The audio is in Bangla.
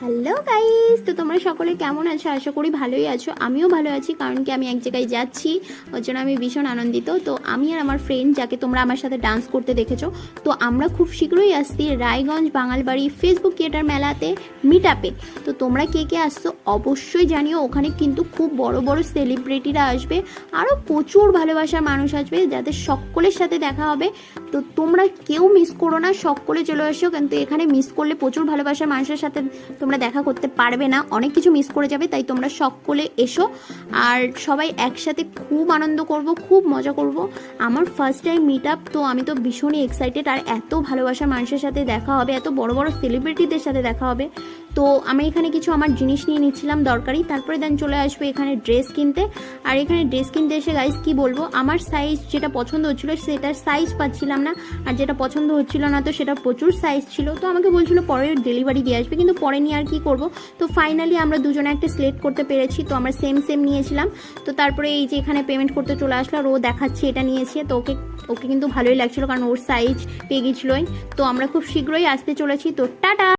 হ্যালো গাইস, তো তোমরা সকলে কেমন আছো? আশা করি ভালোই আছো। আমিও ভালো আছি, কারণ কি আমি এক জায়গায় যাচ্ছি, ওর জন্য আমি ভীষণ আনন্দিত। তো আমি আর আমার ফ্রেন্ড, যাকে তোমরা আমার সাথে ডান্স করতে দেখেছো, তো আমরা খুব শীঘ্রই আসছি রায়গঞ্জ বাঙালবাড়ি ফেসবুক ক্রিয়েটার মেলাতে মিট আপে। তো তোমরা কে কে আসছো অবশ্যই জানিও। ওখানে কিন্তু খুব বড় বড় সেলিব্রিটিরা আসবে, আরও প্রচুর ভালোবাসার মানুষ আসবে, যাদের সকলের সাথে দেখা হবে। তো তোমরা কেউ মিস করো না, সকলে চলে আসো, কিন্তু এখানে মিস করলে প্রচুর ভালোবাসার মানুষের সাথে তোমরা দেখা করতে পারবে না, অনেক কিছু মিস করে যাবে। তাই তোমরা সকলে এসো, আর সবাই একসাথে খুব আনন্দ করব, খুব মজা করব। আমার ফার্স্ট টাইম মিট আপ, তো আমি তো ভীষণই এক্সাইটেড। আর এত ভালোবাসার মানুষের সাথে দেখা হবে, এত বড় বড় সেলিব্রিটিদের সাথে দেখা হবে। তো আমি এখানে কিছু আমার জিনিস নিয়ে নিচ্ছিলাম দরকারি, তারপরে দেন চলে আসবে এখানে ড্রেস কিনতে। আর এখানে ড্রেস কিনতে এসে গাইস কি বলবো, আমার সাইজ যেটা পছন্দ হচ্ছিলো সেটার সাইজ পাচ্ছিলাম না, আর যেটা পছন্দ হচ্ছিল না তো সেটা প্রচুর সাইজ ছিল। তো আমাকে বলছিল পরে ডেলিভারি দিয়ে আসবে, কিন্তু পরে নিয়ে আর কি করব। তো ফাইনালি আমরা দুজনে একটা সিলেক্ট করতে পেরেছি, তো আমরা সেম সেম নিয়েছিলাম। তো তারপরে এই যে এখানে পেমেন্ট করতে চলে আসলো, আর ও দেখাচ্ছে এটা নিয়েছে। তো ওকে ওকে কিন্তু ভালোই লাগছিল, কারণ ওর সাইজ পেয়ে গেছিলোই। তো আমরা খুব শীঘ্রই আসতে চলেছি। তো টাটা।